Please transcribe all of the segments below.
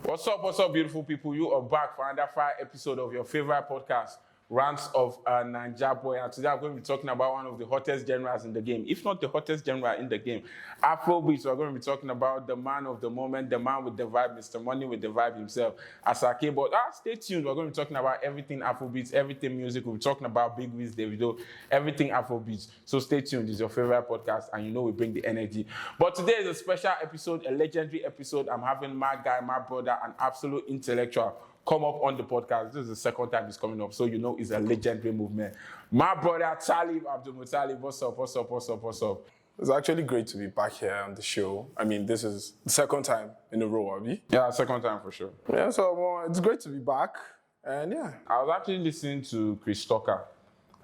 What's up, beautiful people? You are back for another 5 episode of your favorite podcast, Rants of Naija Boy. And today I'm going to be talking about one of the hottest genres in the game, if not the hottest genre in the game, Afrobeats. We're going to be talking about the man of the moment, the man with the vibe, Mr. Money with the vibe himself, Asake. But stay tuned. We're going to be talking about everything Afrobeats, everything music. We'll be talking about Big Wiz, Davido, everything Afrobeats. So stay tuned. This is your favorite podcast, and you know we bring the energy. But today is a special episode, a legendary episode. I'm having my guy, my brother, an absolute intellectual come up on the podcast. This is the second time he's coming up, so you know it's a legendary movement. My brother, Abdulmuttalib, what's up? It's actually great to be back here on the show. I mean, this is the second time in a row, Abi. Yeah, second time for sure. Yeah, so it's great to be back, and yeah. I was actually listening to Chris Tucker,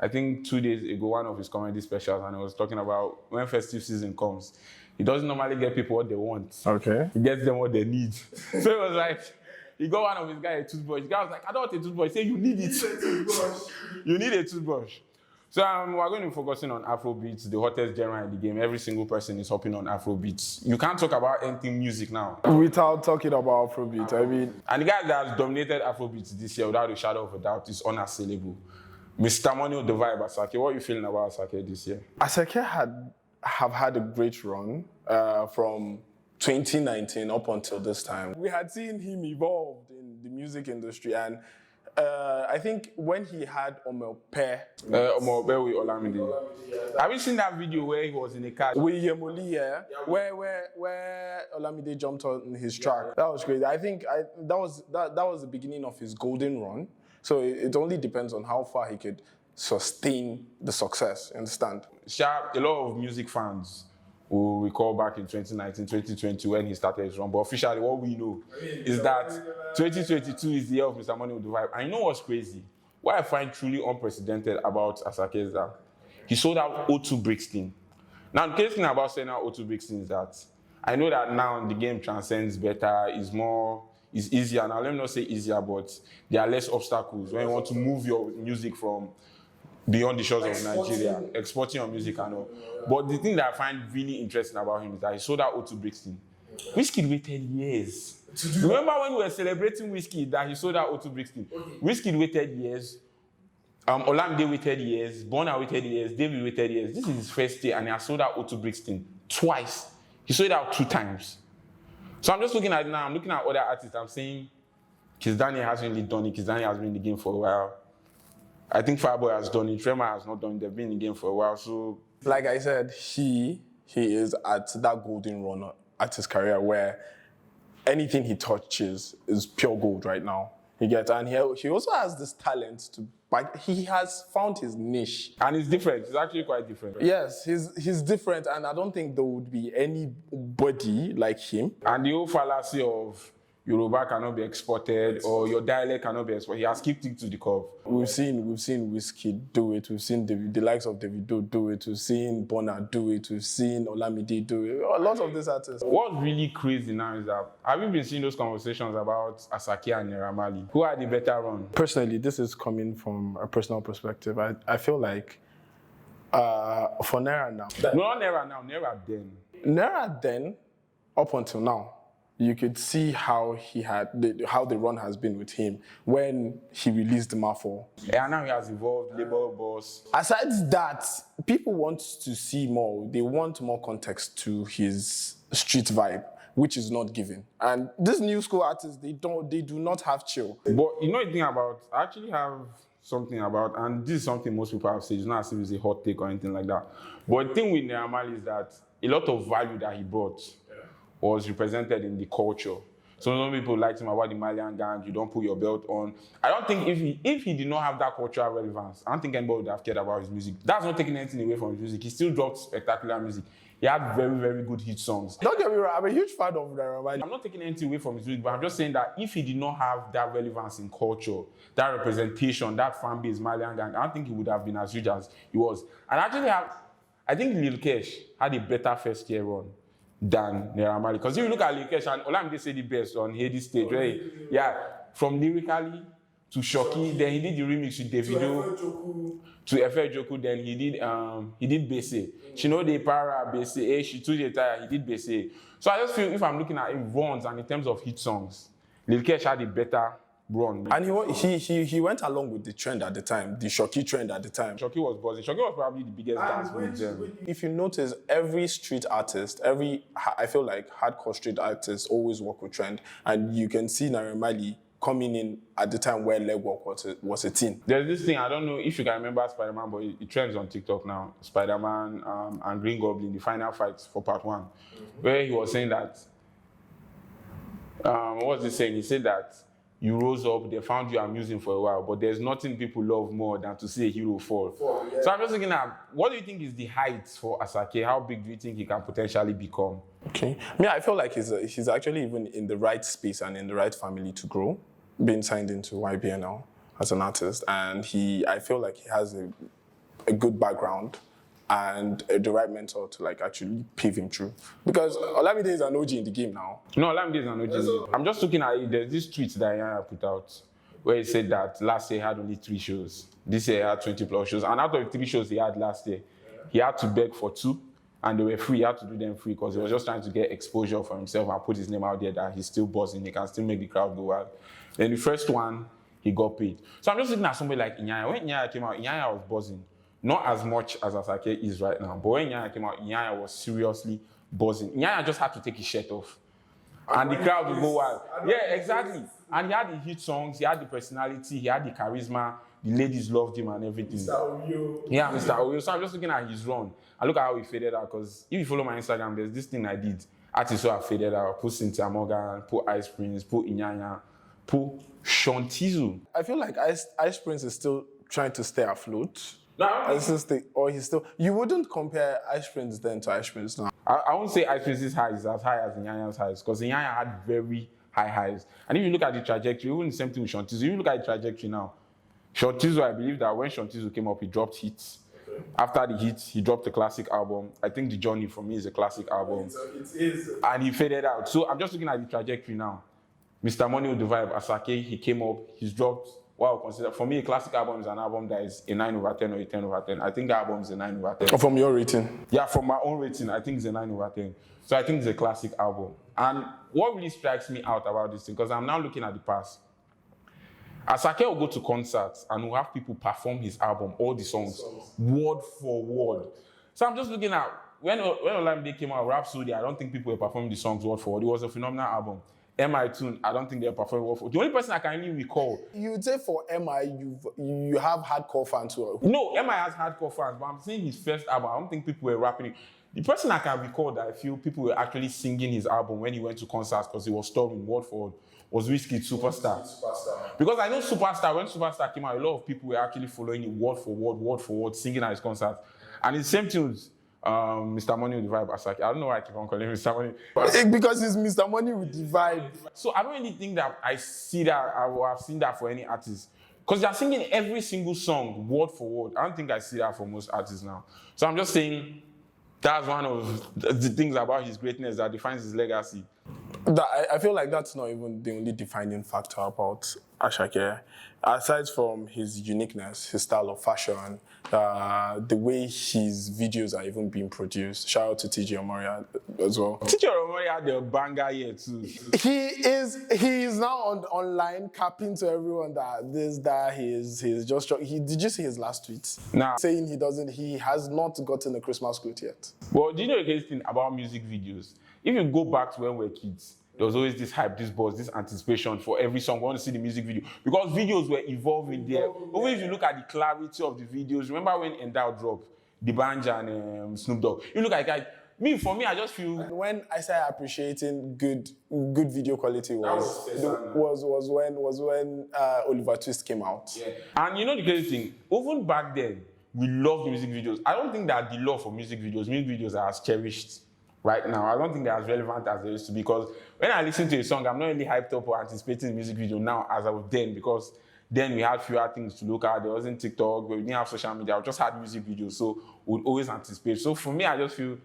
I think 2 days ago, one of his comedy specials, and he was talking about when festive season comes, he doesn't normally get people what they want. Okay. He gets them what they need. So it was like, he got one of his guys a toothbrush. The guy was like, I don't want a toothbrush. He said, you need it. You need a toothbrush. So we're going to be focusing on Afrobeats, the hottest genre in the game. Every single person is hopping on Afrobeats. You can't talk about anything music now Without talking about Afrobeat, I mean. And the guy that has dominated Afrobeats this year, without a shadow of a doubt, is unassailable. Mr. Money with the vibe, Asake. What are you feeling about Asake this year? Asake have had a great run from 2019 up until this time. We had seen him evolved in the music industry, and I think when he had Omope with Olamide. Have you seen that video where he was in a car? with Yemoli, yeah, where Olamide jumped on his track? That was great. I think that was the beginning of his golden run. So it only depends on how far he could sustain the success. Understand? A lot of music fans will recall back in 2019, 2020 when he started his run. But officially, what we know is that 2022 is the year of Mr. Money with the vibe. And you know what's crazy? What I find truly unprecedented about Asake is that he sold out O2 Brixton. Now, the crazy thing about selling out O2 Brixton is that I know that now the game transcends better, is easier. Now, let me not say easier, but there are less obstacles when you want to move your music from beyond the shores of Nigeria, exporting your music and all. But the thing that I find really interesting about him is that he sold out O2 Brixton. Wizkid waited years. Remember when we were celebrating Wizkid that he sold out O2 Brixton? Okay. Wizkid waited years. Olamide waited years. Burna waited years. David waited years. This is his first day, and he has sold out O2 Brixton twice. He sold it out 2 times. So I'm just looking at it now. I'm looking at other artists. I'm saying Kiss Daniel hasn't really done it. Kiss Daniel has been in the game for a while. I think Fireboy has done it. Trema has not done it. They've been in the game for a while. So, like I said, he is at that golden run at his career where anything he touches is pure gold right now. And he also has this talent but he has found his niche. And it's different. It's actually quite different. Yes, he's different, and I don't think there would be anybody like him. And the whole fallacy of Yoruba cannot be exported or your dialect cannot be exported, he has kicked it to the curb. We've seen wizkid do it. We've seen the likes of Davido do it. We've seen Burna do it. We've seen Olamide do it. A lot of these artists. What's really crazy now is that, have you been seeing those conversations about Asake and Naira Marley? Who had the better run? Personally, this is coming from a personal perspective. I feel like for Naira now. No, not Naira now, Naira then. Naira then, up until now, you could see how how the run has been with him when he released the Mafo. Yeah, now he has evolved, label boss. Aside that, people want to see more. They want more context to his street vibe, which is not given. And these new school artists, they do not have chill. But you know the thing about, I actually have something about, and this is something most people have said, it's not as if it's a hot take or anything like that. But the thing with Naira Marley is that a lot of value that he brought was represented in the culture. So some people liked him about the Malian gang, you don't put your belt on. I don't think if he did not have that cultural relevance, I don't think anybody would have cared about his music. That's not taking anything away from his music. He still dropped spectacular music. He had very, very good hit songs. Don't get me wrong, I'm a huge fan of Naira Marley. I'm not taking anything away from his music, but I'm just saying that if he did not have that relevance in culture, that representation, that fan base, Malian gang, I don't think he would have been as huge as he was. And actually, I think Lil Kesh had a better first year run than Naira Marley. Because if you look at Lil Kesh, and Olamide said the best on Hades stage, right? Yeah, from lyrically to Shoki, then he did the remix with Davido to Efe Joku, then he did Bese. She know the para Bese, she took the entire, he did Bese. So I just feel if I'm looking at it runs and in terms of hit songs, Lil Kesh had a better run. And he went along with the trend at the time, the Shoki trend at the time. Shoki was buzzing. Shoki was probably the biggest dance with them. If you notice, every street artist, I feel like hardcore street artists always work with trend. And you can see Naira Marley coming in at the time where legwork was a thing. There's this thing, I don't know if you can remember Spider-Man, but it trends on TikTok now. Spider-Man and Green Goblin, the final fights for part 1, where he was saying that, what was he saying? He said that you rose up, they found you amusing for a while, but there's nothing people love more than to see a hero fall. So I'm just thinking, what do you think is the height for Asake? How big do you think he can potentially become? Okay. I feel like he's actually even in the right space and in the right family to grow, being signed into YBNL as an artist. And I feel like he has a good background and the right mentor to like actually pave him through. Because Olamide is an OG in the game now. No, Olamide is an OG in the game. I'm just looking at it. There's this tweet that Yaya put out where he said that last year he had only 3 shows. This year he had 20 plus shows. And out of the 3 shows he had last year, he had to beg for 2. And they were free. He had to do them free because he was just trying to get exposure for himself and put his name out there that he's still buzzing. He can still make the crowd go wild. Then the first one, he got paid. So I'm just looking at somebody like Inyanya. When Inyanya came out, Inyanya was buzzing. Not as much as Asake is right now. But when Inyanya came out, Inyanya was seriously buzzing. Inyanya just had to take his shirt off. And the crowd would go wild. Yeah, exactly. And he had the hit songs, he had the personality, he had the charisma. The ladies loved him and everything. Mr. Oyo. Yeah, Mr. Oyo. So I'm just looking at his run. And look at how he faded out. Because if you follow my Instagram, there's this thing I did. Artists who have faded out. Put Cynthia Morgan, put Ice Prince, put Inyanya, put Shantizu. I feel like Ice Prince is still trying to stay afloat. You wouldn't compare Ice Prince then to Ice Prince now. I won't say Ice Prince's highs is as high as Inyanya's highs. Because Inyanya had very high highs. And if you look at the trajectory, even the same thing with Shantizu, if you look at the trajectory now, Shantizu, I believe that when Shantizu came up, he dropped hits. Okay. After the hits, he dropped a classic album. I think The Journey for me is a classic album. It is. And he faded out. So I'm just looking at the trajectory now. Mr. Money with the Vibe, Asake, he came up, he's dropped, for me, a classic album is an album that is a 9/10 or a 10/10. I think the album is a 9/10. From your rating? Yeah, from my own rating, I think it's a 9/10. So I think it's a classic album. And what really strikes me out about this thing, because I'm now looking at the past, Asake will go to concerts and will have people perform his album, all the songs, word for word. So I'm just looking at, when Olamide came out, Rhapsody, I don't think people were performing the songs word for word. It was a phenomenal album. MI Tune, I don't think they were performing word for word. The only person I can really recall. You would say for MI, you have hardcore fans who are... No, MI has hardcore fans, but I'm saying his first album, I don't think people were rapping it. The person I can recall that I feel people were actually singing his album when he went to concerts because he was touring word for word was Wizkid Superstar. Because I know Superstar, when Superstar came out, a lot of people were actually following it word for word, singing at his concerts. And it's the same thing with Mr. Money with the Vibe, Asake. I don't know why I keep on calling him Mr. Money. Because it's Mr. Money with the Vibe. So I don't really think that I see that, or I've seen that for any artist. Because they're singing every single song word for word. I don't think I see that for most artists now. So I'm just saying that's one of the things about his greatness that defines his legacy. I feel like that's not even the only defining factor about Asake. Aside from his uniqueness, his style of fashion, the way his videos are even being produced. Shout out to TJ Omoria as well. TJ Omoria had a banger here too. He is now online capping to everyone that he's just. Did you see his last tweet? Nah. Saying he has not gotten a Christmas clothes yet. Well, do you know the crazy thing about music videos? If you go back to when we were kids, there was always this hype, this buzz, this anticipation for every song. We want to see the music video. Because videos were evolving there. Even if you look at the clarity of the videos, remember when Endow dropped the Banja and Snoop Dogg? You look at for me, I just feel... When I started appreciating good video quality was when Oliver Twist came out. Yeah. And you know the crazy thing? Even back then, we loved music videos. I don't think that the love for music videos are as cherished right now. I don't think they're as relevant as they used to be, because when I listen to a song, I'm not really hyped up or anticipating the music video now as I was then, because then we had fewer things to look at. There wasn't TikTok, we didn't have social media, we just had music videos, so we'd always anticipate. So for me, I just feel,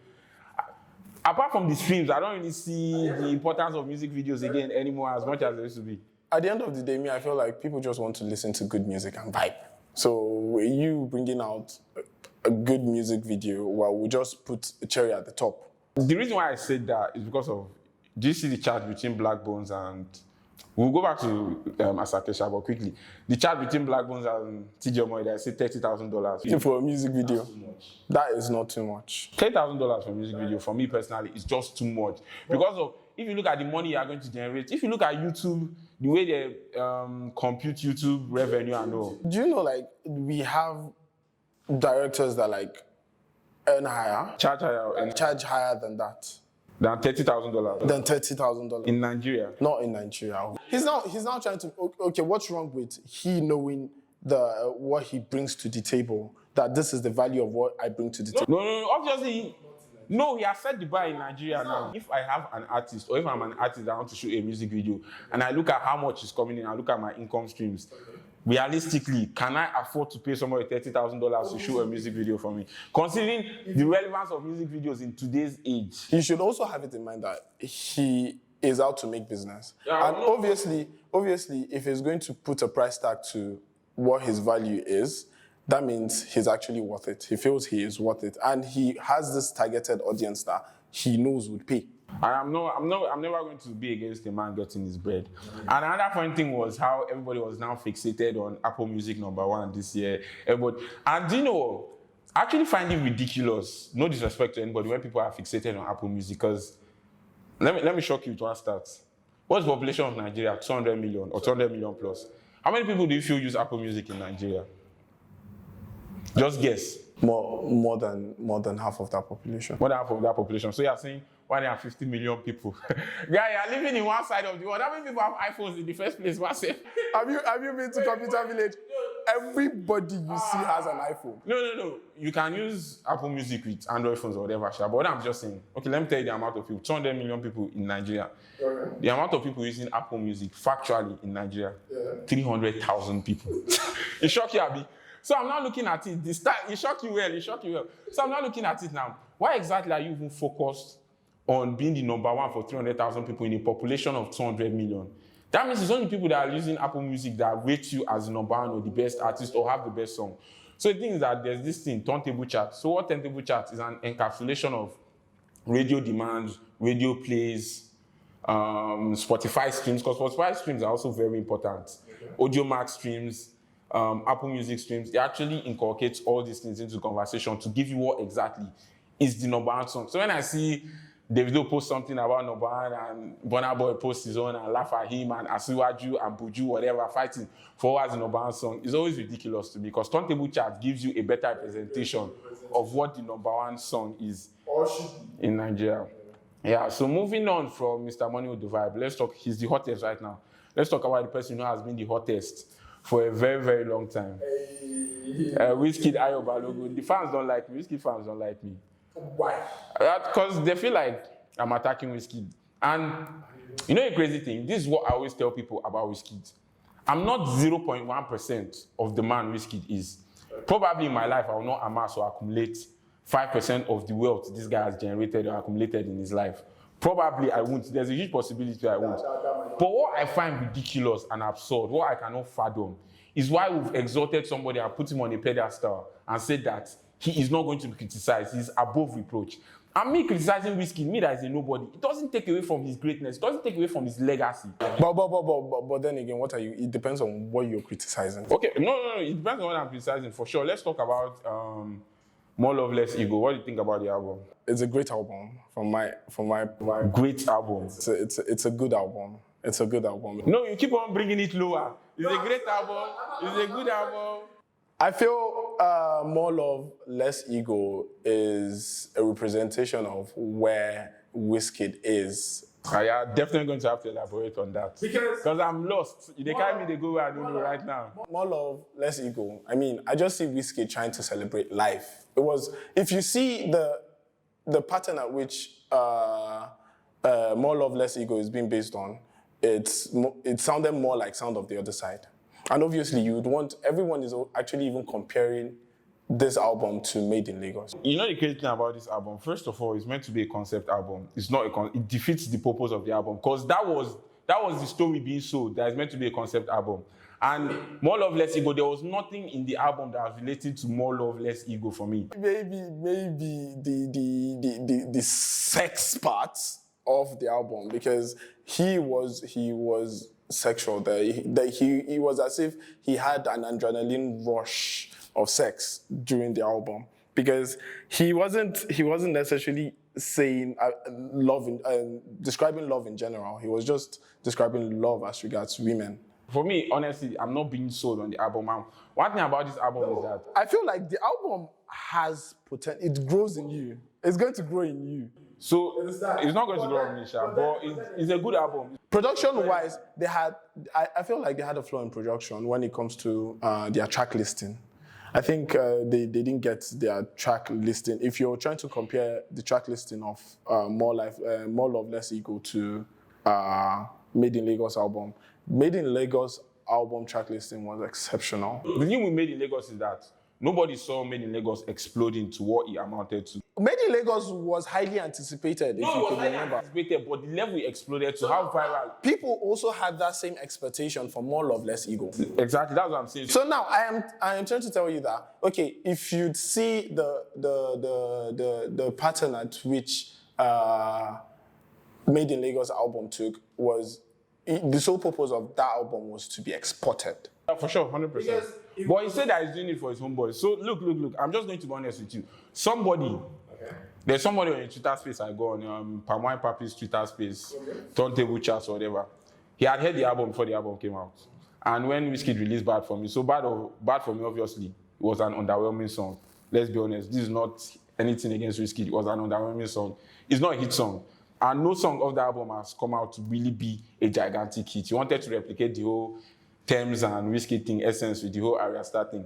apart from the streams, I don't really see the importance of music videos again anymore as much as they used to be. At the end of the day, I feel like people just want to listen to good music and vibe. So you bringing out a good music video, well, we just put a cherry at the top. The reason why I said that is because of, do you see the chat between Black Bones and We'll go back to Asake Shabo quickly. The chat between Black Bones and TJ Omoide, I say $30,000. For a music video. That's too much. That is not too much. $10,000 for a music video, for me personally, is just too much. Because of, if you look at the money you are going to generate, if you look at YouTube, the way they compute YouTube revenue and all. Do you know, like, we have directors that, like, earn higher, Charge higher and charge higher than that, than $30,000 than $30,000 in Nigeria. Not in Nigeria. He's now trying to. Okay, what's wrong with he knowing what he brings to the table? That this is the value of what I bring to the table. No, obviously. No, he has set the bar in Nigeria now. If I have an artist, or if I'm an artist that want to shoot a music video, and I look at how much is coming in, I look at my income streams, realistically, can I afford to pay somebody $30,000 to shoot a music video for me? Considering the relevance of music videos in today's age. You should also have it in mind that he is out to make business. Yeah, and obviously, if he's going to put a price tag to what his value is, that means he's actually worth it. He feels he is worth it. And he has this targeted audience that he knows would pay. I'm never going to be against a man getting his bread. And another funny thing was how everybody was now fixated on Apple Music #1 this year. And do you know, I actually find it ridiculous, no disrespect to anybody, when people are fixated on Apple Music, because let me shock you to one start. What's the population of Nigeria? 200 million or 200 million plus. How many people do you feel use Apple Music in Nigeria? Just guess. More than half of that population. More than half of that population. So you're saying 150 million people. Yeah, you're living in one side of the world. How many people have iPhones in the first place? Have you been to Computer Village? Everybody you see has an iPhone. No. You can use Apple Music with Android phones or whatever. But what I'm just saying, okay, let me tell you the amount of people. 200 million people in Nigeria. Okay. The amount of people using Apple Music factually in Nigeria, 300,000 people. It shocked you, Abi. So I'm not looking at it. It shocked you well. So I'm not looking at it now. Why exactly are you even focused on being the #1 for 300,000 people in a population of 200 million? That means it's only people that are using Apple Music that rate you as the #1 or the best artist or have the best song. So the thing is that there's this thing, turntable chart. So what turntable chart is an encapsulation of radio demands, radio plays, Spotify streams, because Spotify streams are also very important. Audio Max streams, Apple Music streams, it actually inculcates all these things into conversation to give you what exactly is the #1 song. So when I see Davido post something about #1 and Burna Boy post his own and laugh at him and Asiwaju and Buju, whatever, fighting for what's the #1 song, it's always ridiculous to me, because turntable chart gives you a better representation of what the #1 song is in Nigeria. Yeah, so moving on from Mr. Money with the Vibe, let's talk, he's the hottest right now. Let's talk about the person who has been the hottest for a very, very long time. Wizkid Ayo Balogun. The fans don't like me. Wizkid fans don't like me. Why? Because they feel like I'm attacking Wizkid. And you know a crazy thing? This is what I always tell people about Wizkid. I'm not 0.1% of the man Wizkid is. Probably in my life, I will not amass or accumulate 5% of the wealth this guy has generated or accumulated in his life. Probably I won't. There's a huge possibility I won't. But what I find ridiculous and absurd, what I cannot fathom, is why we've exalted somebody and put him on a pedestal and said that he is not going to be criticized. He's above reproach. And me criticizing Wizkid, me that is a nobody, it doesn't take away from his greatness. It doesn't take away from his legacy. But then again, what are you? It depends on what you're criticizing. Okay, no. It depends on what I'm criticizing for sure. Let's talk about More Love, Less Ego. What do you think about the album? It's a great album from my Great album. It's a good album. It's a good album. No, you keep on bringing it lower. It's a great album. It's a good album. I feel More Love, Less Ego is a representation of where Wizkid is. I am definitely going to have to elaborate on that. Because I'm lost. They carry me, they go where I don't know right now. More Love, Less Ego. I mean, I just see Wizkid trying to celebrate life. It was, if you see the pattern at which More Love, Less Ego is being based on, it sounded more like Sound of the Other Side. And obviously, you would want, everyone is actually even comparing this album to Made in Lagos. You know the crazy thing about this album? First of all, it's meant to be a concept album. It's not it defeats the purpose of the album, because that was the story being sold, that is meant to be a concept album. And More Love, Less Ego, there was nothing in the album that was related to More Love, Less Ego for me. Maybe the sex parts of the album, because he was sexual. He was as if he had an adrenaline rush of sex during the album because he wasn't necessarily saying describing love in general. He was just describing love as regards women. For me, honestly, I'm not being sold on the album. One thing about this album is that I feel like the album has potential. It grows in you. It's going to grow in you. so it's not going to grow on me, Sha, but it's a good album. Production-wise, I feel like they had a flaw in production when it comes to their track listing. I think they didn't get their track listing. If you're trying to compare the track listing of More Love, Less Ego to Made in Lagos album, Made in Lagos album track listing was exceptional. The thing with Made in Lagos is that nobody saw Made in Lagos exploding to what it amounted to. Made in Lagos was highly anticipated, if you can remember. But the level it exploded to how viral. People also had that same expectation for More Love, Less Ego. Exactly, that's what I'm saying. So now I am trying to tell you that, okay, if you'd see the pattern at which Made in Lagos album took was the sole purpose of that album was to be exported. For sure, 100%. But he said that he's doing it for his homeboys. So look. I'm just going to be honest with you. There's somebody on your Twitter space I go on, Palmwine Papi's Twitter space, Turntable Chats or whatever. He had heard the album before the album came out. And when Wizkid released Bad For Me, so Bad For Me obviously, it was an underwhelming song. Let's be honest, this is not anything against Wizkid. It was an underwhelming song. It's not a hit song. And no song of the album has come out to really be a gigantic hit. He wanted to replicate the whole Thames and Wizkid thing, essence with the whole Arya Star thing.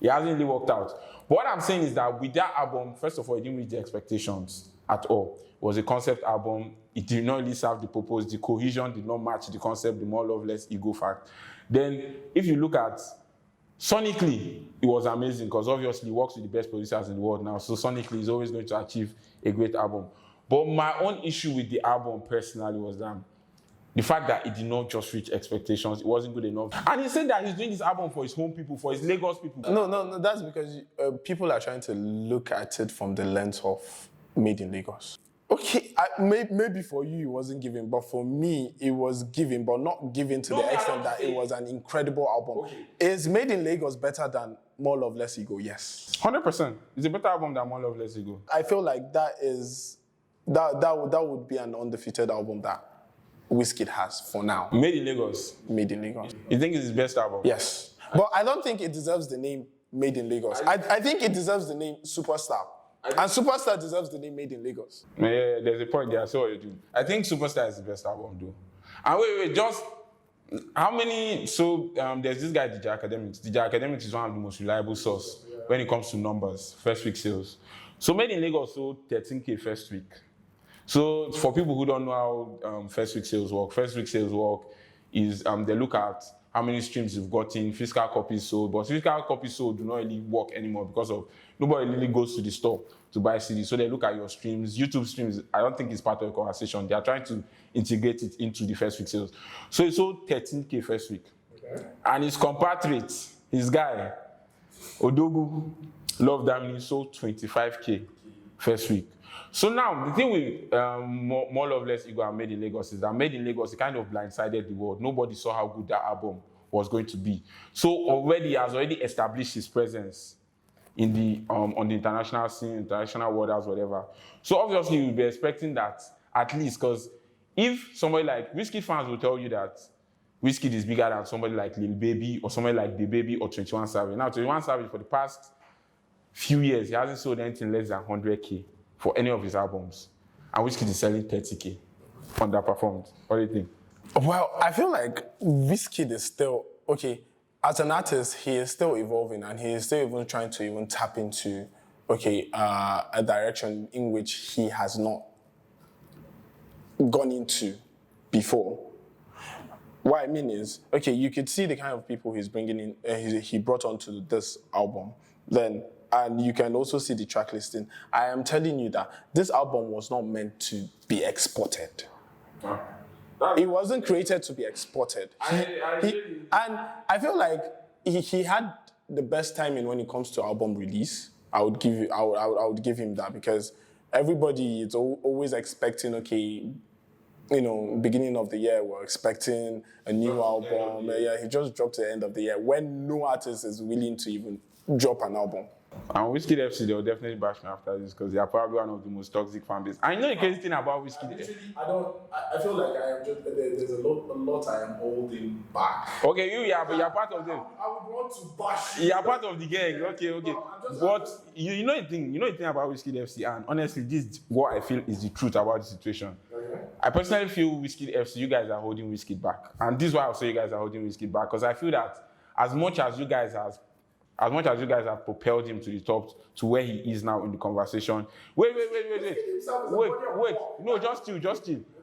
It hasn't really worked out. But what I'm saying is that with that album, first of all, it didn't reach the expectations at all. It was a concept album. It did not really serve the purpose. The cohesion did not match the concept, the More Love, Less Ego fact. Then, if you look at sonically, it was amazing because obviously he works with the best producers in the world now. So sonically, he's always going to achieve a great album. But my own issue with the album personally was that the fact that it did not just reach expectations, it wasn't good enough. And he said that he's doing this album for his home people, for his Lagos people. No, that's because people are trying to look at it from the lens of Made in Lagos. Okay, maybe for you it wasn't given, but for me it was given, but not given to the extent that it was an incredible album. Okay. Is Made in Lagos better than More Love, Less Ego? Yes. 100%. It's a better album than More Love, Less Ego. I feel like that would be an undefeated album that Wizkid has for now. Made in Lagos. Made in Lagos. You think it's his best album? Yes. But I don't think it deserves the name Made in Lagos. I think it deserves the name Superstar. And Superstar deserves the name Made in Lagos. Yeah, there's a point there. I saw what you do. I think Superstar is the best album, though. And wait, just how many? So there's this guy, DJ Academics. DJ Academics is one of the most reliable source when it comes to numbers, first week sales. So Made in Lagos sold 13K first week. So for people who don't know how first week sales work is they look at how many streams you've gotten, physical copies sold, but physical copies sold do not really work anymore because of nobody really goes to the store to buy CDs. So they look at your streams. YouTube streams, I don't think it's part of the conversation. They are trying to integrate it into the first week sales. So he sold 13K first week. Okay. And his compatriot, his guy, Odogu, Love Damini, sold 25K first week. So now, the thing with More Love, Less Ego and Made in Lagos is that Made in Lagos, it kind of blindsided the world. Nobody saw how good that album was going to be. So already, he has already established his presence in the on the international scene, international world, as whatever. So obviously, you'll be expecting that at least, because if somebody like Wizkid fans will tell you that Wizkid is bigger than somebody like Lil Baby or somebody like The Baby or 21 Savage. Now, 21 Savage for the past few years, he hasn't sold anything less than 100K for any of his albums. And Wizkid is selling 30K. Underperformed. What do you think? Well, I feel like Wizkid is still, okay, as an artist, he is still evolving and he is still even trying to even tap into, okay, a direction in which he has not gone into before. What I mean is, okay, you could see the kind of people he's bringing in, he brought onto this album. Then, and you can also see the track listing. I am telling you that this album was not meant to be exported. It wasn't created to be exported. And I feel like he had the best timing when it comes to album release. I would give him that because everybody is always expecting, okay, beginning of the year, we're expecting a new album. Yeah, he just dropped at the end of the year when no artist is willing to even drop an album. And Wizkid FC, they'll definitely bash me after this because they are probably one of the most toxic fan base. I know the crazy thing about Wizkid. I feel like I am just there's a lot I am holding back. Okay, but you're part of them. I would want to bash. You're part of the gang. Okay. But you know the thing about Wizkid FC, and honestly, this is what I feel is the truth about the situation. Okay. I personally feel Wizkid FC, you guys are holding Wizkid back, and this is why I'll say you guys are holding Wizkid back because I feel that as much as you guys have propelled him to the top, to where he is now in the conversation. Wait. No, just chill.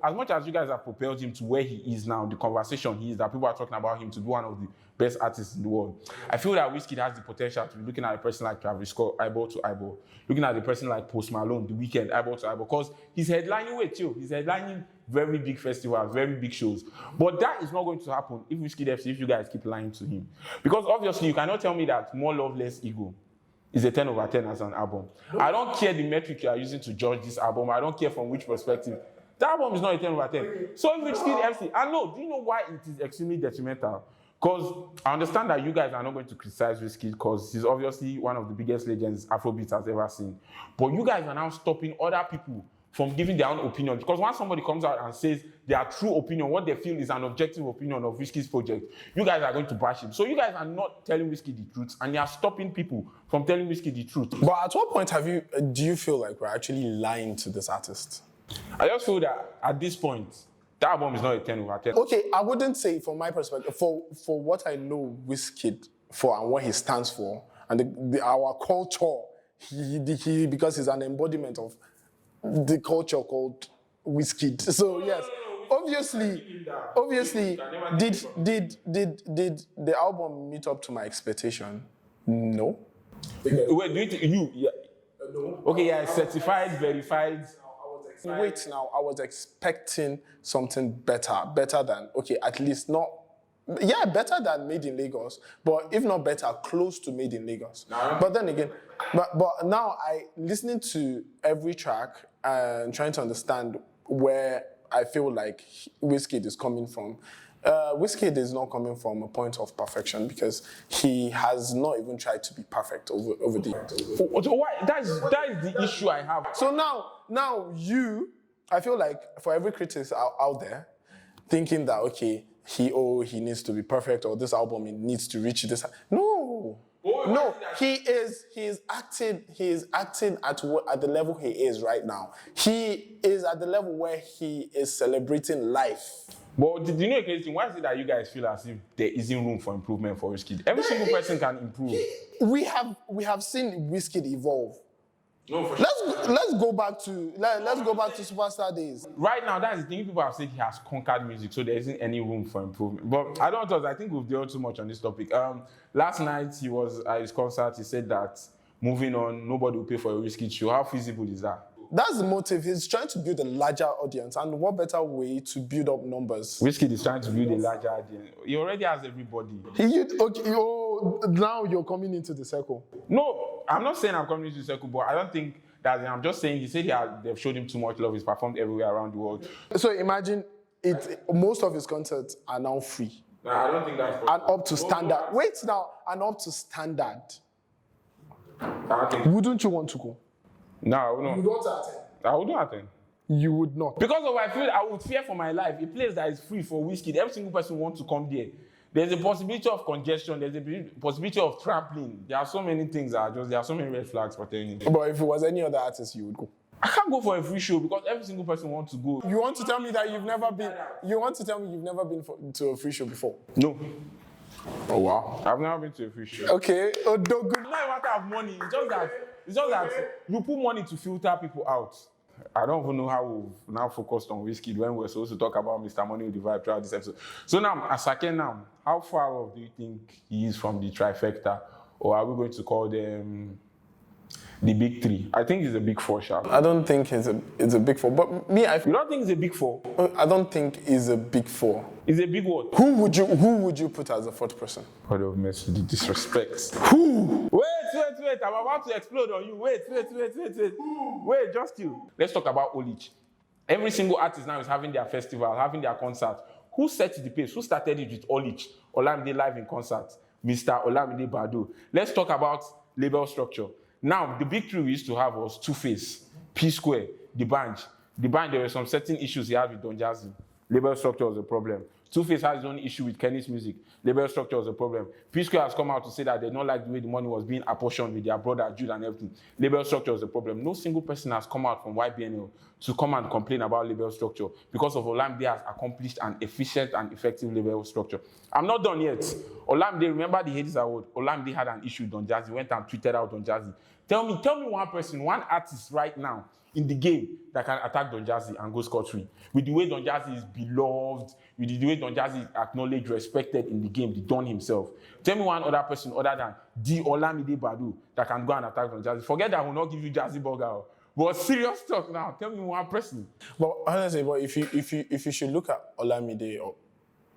As much as you guys have propelled him to where he is now, the conversation he is, that people are talking about him to be one of the best artists in the world. I feel that Wizkid has the potential to be looking at a person like Travis Scott, eyeball to eyeball. Looking at a person like Post Malone, The Weeknd, eyeball to eyeball. Because he's headlining very big festivals, very big shows. But that is not going to happen if Wizkid FC, if you guys keep lying to him. Because obviously you cannot tell me that More Love, Less Ego is a 10 over 10 as an album. I don't care the metric you are using to judge this album. I don't care from which perspective. That album is not a 10 over 10. So if Wizkid FC, I know, do you know why it is extremely detrimental? Because I understand that you guys are not going to criticize Wizkid because he's obviously one of the biggest legends Afrobeats has ever seen. But you guys are now stopping other people from giving their own opinion. Because once somebody comes out and says their true opinion, what they feel is an objective opinion of Wizkid's project, you guys are going to bash him. So you guys are not telling Wizkid the truth, and you are stopping people from telling Wizkid the truth. But at what point do you feel like we're actually lying to this artist? I just feel that at this point, that album is not a 10 over 10. Okay, I wouldn't say from my perspective, for what I know Wizkid for and what he stands for, and our culture, he because he's an embodiment of the culture called Wizkid. So yes, obviously, did the album meet up to my expectation? No. Wait, do you think no? Okay, yeah, certified, verified. Wait now, I was expecting something better than, at least not, better than Made in Lagos, but if not better, close to Made in Lagos. But then again, but now listening to every track and trying to understand where I feel like Wizkid is coming from. Wizkid is not coming from a point of perfection because he has not even tried to be perfect over the years. Why? That is the issue I have. So now I feel like for every critic out there thinking that he needs to be perfect or this album needs to reach this. No, he is acting at the level he is right now. He is at the level where he is celebrating life. But do you know the crazy thing? Why is it that you guys feel as if there isn't room for improvement for Wizkid? Every single person can improve. We have seen Wizkid evolve. No, for sure. Let's go back to Superstar days. Right now, that's the thing. People have said he has conquered music, so there isn't any room for improvement. But I think we've dealt too much on this topic. Last night he was at his concert. He said that moving on, nobody will pay for a Wizkid show. How feasible is that? That's the motive. He's trying to build a larger audience, and what better way to build up numbers? Wizkid is trying to build a larger audience. He already has everybody. Now you're coming into the circle. No, I'm not saying I'm coming into the circle, but I don't think that. I'm just saying he said they've showed him too much love. He's performed everywhere around the world. So imagine most of his concerts are now free. No, I don't think that's possible. And up to standard. Wait now, and up to standard. Wouldn't you want to go? No, I would not. You would want to attend? I would not attend. You would not? Because I would fear for my life. A place that is free for Wizkid, every single person wants to come there. There's a possibility of congestion. There's a possibility of trampling. There are so many things there are so many red flags for telling you. But if it was any other artist, you would go? I can't go for a free show because every single person wants to go. You want to tell me that you've never been? You want to tell me you've never been to a free show before? No. Oh wow. I've never been to a free show. Okay. Oh, good. It's not a matter of money. It's just that you put money to filter people out. I don't even know how we've now focused on Wizkid when we're supposed to talk about Mr. Money with the Vibe throughout this episode. So now, Asake now, how far off do you think he is from the trifecta? Or are we going to call them the big three? I think it's a big four, sharp. I don't think it's a big four. But me, You don't think it's a big four? I don't think it's a big four. It's a big what? Who would you put as the fourth person? God of mercy, the disrespect. Who? Wait. I'm about to explode on you. Wait, just chill. Let's talk about Olich. Every single artist now is having their festival, having their concert. Who set the pace? Who started it with Olich? Olamide live in concert. Mr. Olamide Badu. Let's talk about label structure. Now, the big three we used to have was Two-Face, P-Square, The Band. The Band, there were some certain issues he had with Don Jazzy. Label structure was a problem. Two-Face has his own issue with Kenny's music. Label structure was a problem. P-Square has come out to say that they don't like the way the money was being apportioned with their brother Jude and everything. Label structure was a problem. No single person has come out from YBNL to come and complain about label structure because of Olamide has accomplished an efficient and effective label structure. I'm not done yet. Olamide, remember the Hades Award? Olamide had an issue with Don Jazzy, went and tweeted out Don Jazzy. Tell me one person, one artist right now in the game that can attack Don Jazzy and go scot-free. With the way Don Jazzy is beloved, with the way Don Jazzy is acknowledged, respected in the game, the Don himself. Tell me one other person other than the Olamide Badu that can go and attack Don Jazzy. Forget that I will not give you Jazzy Burger. But serious talk now. Tell me one person. But honestly, but if you should look at Olamide or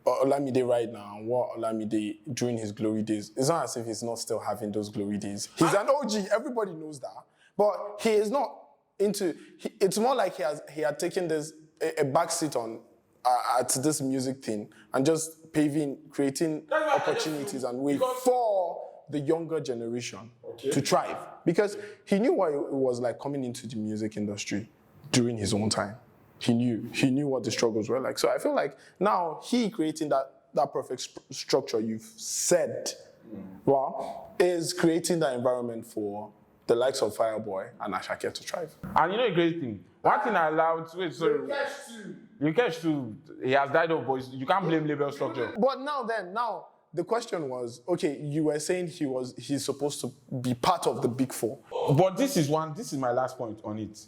Olamide right now and what Olamide during his glory days, it's not as if he's not still having those glory days. He's an OG, everybody knows that. But he is not it's more like he had taken this a backseat on at this music thing and just creating opportunities and way for the younger generation to thrive. Because he knew what it was like coming into the music industry during his own time. He knew what the struggles were like. So I feel like now he creating that perfect structure you've said, is creating that environment for the likes of Fireboy and Asake to thrive. And you know a great thing? One thing I allowed, you catch too. He has died of boys. You can't blame label structure. But now the question was, okay, you were saying he's supposed to be part of the big four. But this is my last point on it.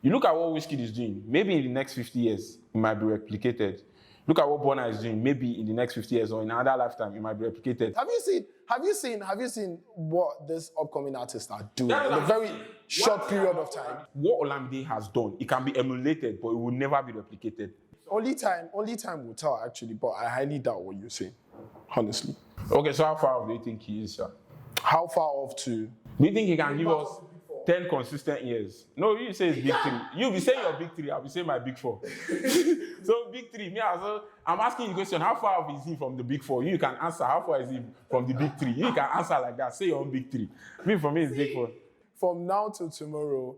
You look at what wizkid is doing, maybe in the next 50 years, it might be replicated. Look at what Burna is doing, maybe in the next 50 years or in another lifetime, it might be replicated. Have you seen what this upcoming artists are doing in a very short period of time? What Olamide has done, it can be emulated, but it will never be replicated. Only time will tell, actually, but I highly doubt what you're saying, honestly. Okay, so how far off do you think he is, sir? How far off to? Do you think he can give us 10 consistent years? No, you say it's big three. You be saying your big three, I'll be saying my big four. So big three, I'm asking you a question, how far off is he from the big four? You can answer, how far is he from the big three? You can answer like that, say your own big three. For me, it's big four. From now till tomorrow,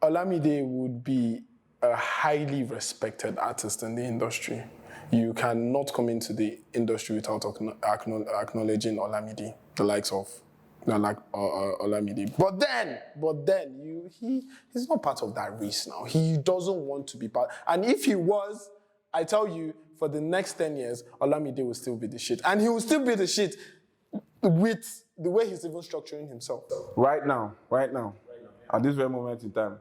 Olamide would be a highly respected artist in the industry. You cannot come into the industry without acknowledging Olamide, the likes of Olamide. But then he's not part of that race now. He doesn't want to be part. And if he was, I tell you, for the next 10 years, Olamide will still be the shit. And he will still be the shit with the way he's even structuring himself. Right now, at this very moment in time,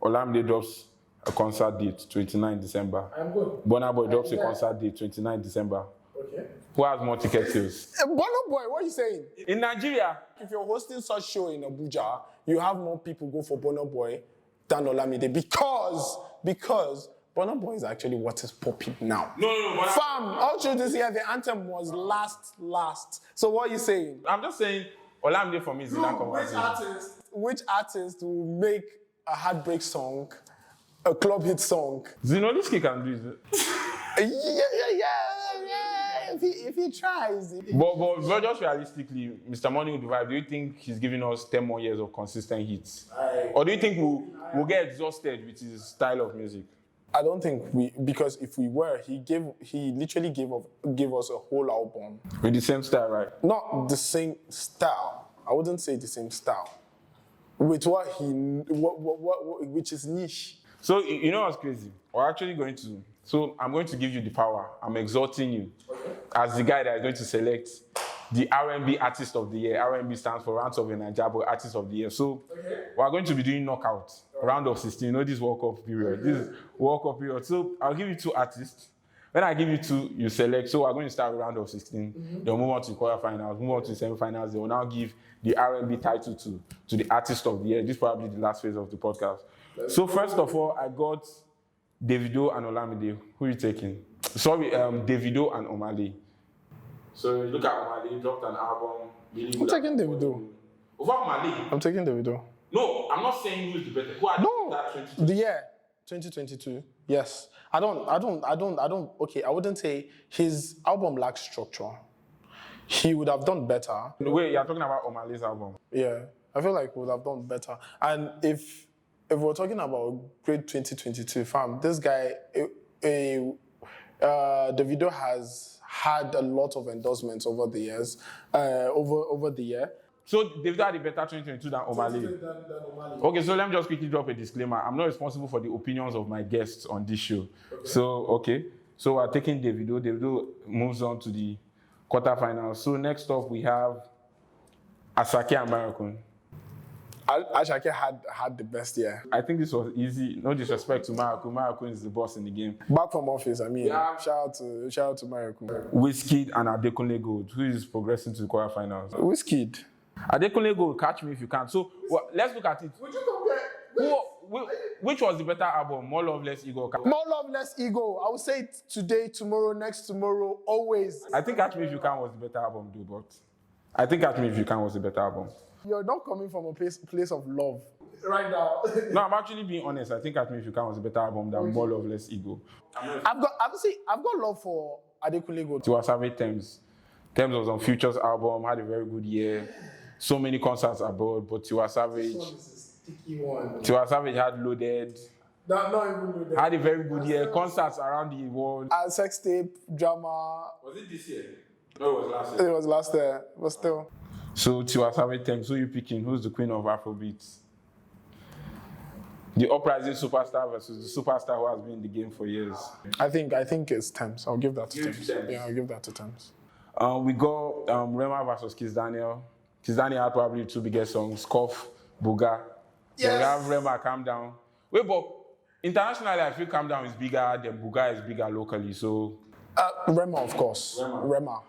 Olamide drops a concert date, 29 December. I'm good. Burna Boy drops a concert date, 29 December. Okay. Who has more ticket sales? Burna Boy, what are you saying? In Nigeria. If you're hosting such show in Abuja, you have more people go for Burna Boy than Olamide because Burna Boy is actually what is popping now. No. Fam, all through this year, the anthem was last. So what are you saying? I'm just saying, Olamide for me is in that conversation. Which artist will make a heartbreak song, a club hit song? Zinoliski can do it. Yeah. If he tries. But just realistically, Mr. Money will divide. Do you think he's giving us 10 more years of consistent hits? Or do you think we'll get exhausted with his style of music? I don't think because if we were, he literally gave us a whole album. With the same style, right? Not the same style. I wouldn't say the same style. With which is niche. So, you know what's crazy? I'm going to give you the power. I'm exalting you as the guy that is going to select the R&B Artist of the Year. R&B stands for Rounds of the Naija, but Artist of the Year. So, we're going to be doing knockout, round of 16. You know this World Cup period. This is World Cup period. So, I'll give you two artists. When I give you two, you select. So, we're going to start with round of 16. Then we'll move on to the quarterfinals, move on to the semifinals. They will now give the R&B title to the Artist of the Year. This is probably the last phase of the podcast. So, first of all, I got Davido and Olamide. Who are you taking? Sorry, Davido and Omale. So look at Omale, he dropped an album. Really I'm taking Davido. Over Omale? I'm taking Davido. No, I'm not saying who's the better. Who are no, that yeah. 2022. Yes. Okay, I wouldn't say his album lacks structure. He would have done better. Wait, you're talking about Omale's album? Yeah. I feel like he would have done better. And if we're talking about great 2022, fam, this guy, Davido has had a lot of endorsements over the years, over the year. So Davido had a better 2022 than Omale. Okay, so let me just quickly drop a disclaimer. I'm not responsible for the opinions of my guests on this show. Okay. So we're taking Davido. Davido moves on to the quarterfinals. So next up we have Asake and Marakun. Asake had the best year. I think this was easy. No disrespect to Marakun. Marakun is the boss in the game. Back from office, I mean. Yeah. Shout out to Marakun. Wizkid and Adekunle Gold, who is progressing to the quarterfinals. Wizkid. Adekunle Gold, catch me if you can. So let's look at it. Would you compare? Which was the better album? More Love, Less Ego? More Love, Less Ego. I would say it today, tomorrow, next tomorrow, always. I think Catch Me If You Can was the better album, dude, but I think Catch Me If You Can was the better album. You're not coming from a place of love right now. No, I'm actually being honest. I think Catch Me If You Can was a better album than More Love, Less Ego. I've got love for Adekunle Gold. Tiwa Savage Thames. Thames was on Future's album, had a very good year. So many concerts abroad, but Tiwa Savage. This one is a sticky one. Tiwa Savage had Loaded. Not even Loaded. Had a very good year. Concerts around the world. And Sex Tape, Drama. Was it this year? No, it was last year. It was last year, but still. So Tiwa Savage Thames, who are you picking? Who's the queen of Afrobeats? The uprising superstar versus the superstar who has been in the game for years. I think it's Thames. I'll give that to Thames. Yeah, I'll give that to Thames. We got Rema versus Kiss Daniel. Kiss Daniel had probably the two biggest songs, Cough, Booga. Yes. Then we have Rema, Calm Down. Wait, but internationally, I feel Calm Down is bigger than Booga is bigger locally, so... Rema, of course. Rema.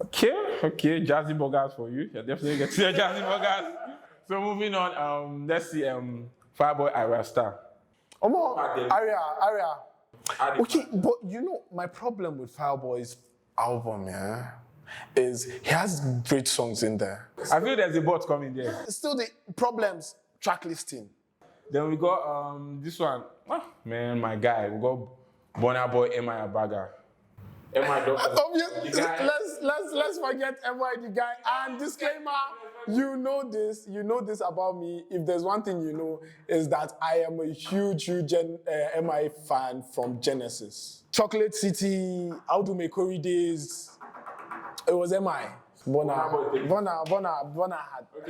Okay, Jazzy Burgers for you. You're definitely getting your Jazzy Burgers. So moving on, let's see, Fireboy Aria Star. Aria. Okay, but you know, my problem with Fireboy's album, yeah, is he has great songs in there. I feel there's a bot coming there. Still the problems, track listing. Then we got this one. Man, my guy. We got Burna Boy, M.I. Abaga. M.I. Let's forget M.I. the guy. And disclaimer, you know this about me. If there's one thing you know, is that I am a huge M.I. fan from Genesis. Chocolate City, How Do Mekori Days. It was M.I. Burna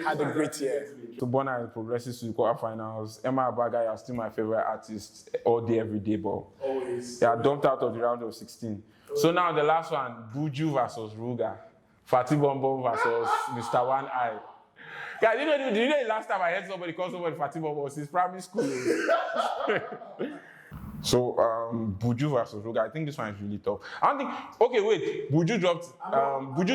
had a great year. So Burna progresses to the quarterfinals. M.I. Abaga is still my favorite artist all day, every day, but always. They are dumped out of the round of 16. So now the last one, Buju versus Ruga. Fatih Bombo versus Mr. One Eye. Guys, did you know the last time I heard somebody call somebody Fatih Bombo was his primary school? So Buju versus Ruga, I think this one is really tough. I don't think. Okay, wait. Buju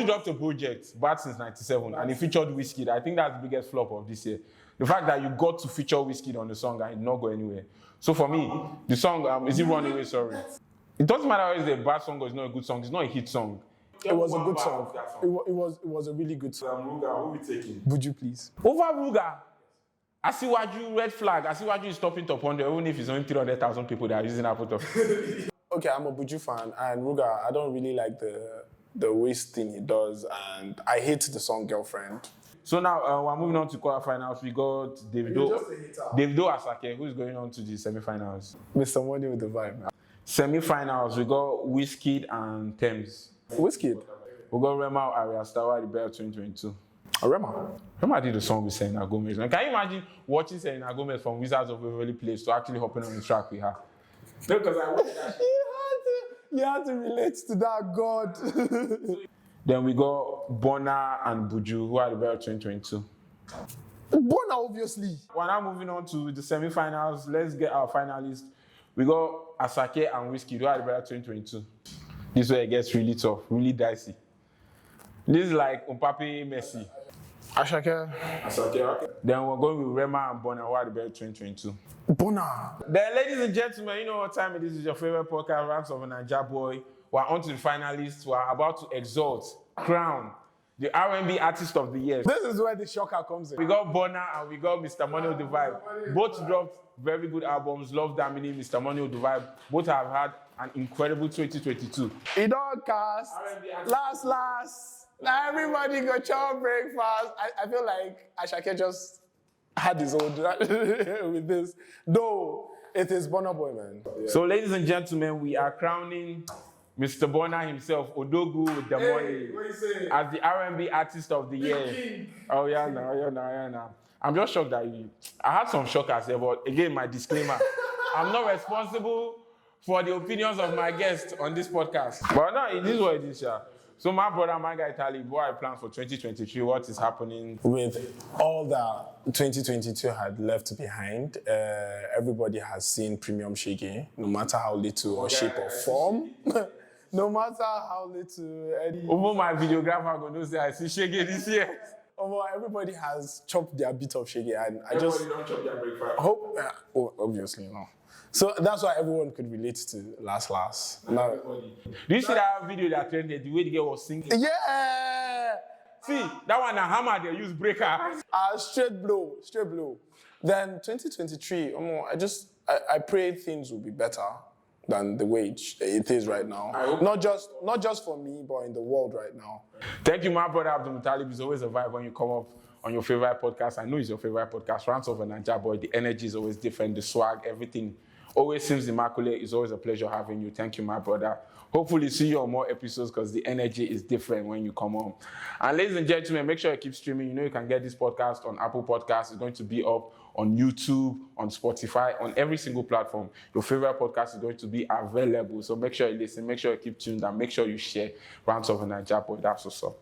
dropped a project Bad Since '97, and he featured Wizkid. I think that's the biggest flop of this year. The fact that you got to feature Wizkid on the song and it did not go anywhere. So for me, the song is it Runaway? Sorry. It doesn't matter whether it's a bad song or it's not a good song. It's not a hit song. It was a good song. It was a really good song. Ruga, who are we taking? Buju, please. Over Ruga. Asiwaju, red flag. Asiwaju is topping top 100, even if it's only 300,000 people that are using Apple Top. Okay, I'm a Buju fan, and Ruga, I don't really like the waist thing he does, and I hate the song Girlfriend. So now we're moving on to quarterfinals. We got Davido Asake, who is going on to the semifinals. Mr. Money with the vibe, man. Semifinals, we got Wizkid and Thames. Wizkid? We got Rema Aria Star the Bell 2022. Rema did a song with Selena Gomez. Can you imagine watching Selena Gomez from Wizards of Waverly Place to actually hopping on the track with her? No, because I watched that. You had to relate to that god. Then we got Burna and Buju, who are the Bell 2022. Burna, obviously. We're now moving on to the semifinals. Let's get our finalists. We got Asake and Wizkid, who are the Bell 2022. This is where it gets really tough, really dicey. This is like Mbappe, Messi. Asake. Okay. Then we're going with Rema and Burna, who are the Bell 2022. Burna. Then, ladies and gentlemen, you know what time it is. It's your favorite podcast, Ranks of a Naija Boy. We're on to the finalists. We're about to exalt, crown the R&B Artist of the Year. This is where the shocker comes in. We got Burna and we got Mr. Money with the Vibe. Both dropped very good albums. Love Damini, Mr. Money with the Vibe. Both have had an incredible 2022. It all cast. Last. Now everybody go chop breakfast. I feel like Asake just had his own with this. Though it is Burna Boy, man. Yeah. So, ladies and gentlemen, we are crowning Mr. Burna himself, Odogu with the money, as the R&B Artist of the Year. Oh yeah, no. I'm just shocked that I had some shockers here, but again, my disclaimer: I'm not responsible for the opinions of my guests on this podcast. But no, it is what it is, yeah. So my brother, my guy Talib, what I plan for 2023, what is happening? With all that 2022 had left behind, everybody has seen Premium Shaggy, no matter how little or shape or form. No matter how little any... Over my videographer going to say, I see Shaggy this year. Everybody has chopped their bit of Shaggy, and I Everybody just don't chop their breakfast. hope... obviously, no. So that's why everyone could relate to Last. Now, Do you see that video that trended, the way the girl was singing? yeah! See, that one, a hammer, they use breaker. Straight blow. Then 2023, I pray things will be better than the way it is right now. Not just for me, but in the world right now. Thank you, my brother Abdulmuttalib. It's always a vibe when you come up on your favorite podcast. I know it's your favorite podcast. Rants of a Naija boy. The energy is always different. The swag, everything always seems immaculate. It's always a pleasure having you. Thank you, my brother. Hopefully see you on more episodes because the energy is different when you come on. And ladies and gentlemen, make sure you keep streaming. You know you can get this podcast on Apple Podcasts. It's going to be up on YouTube, on Spotify, on every single platform. Your favorite podcast is going to be available. So make sure you listen, make sure you keep tuned, and make sure you share. Rants of a Naija boy. That's what's up.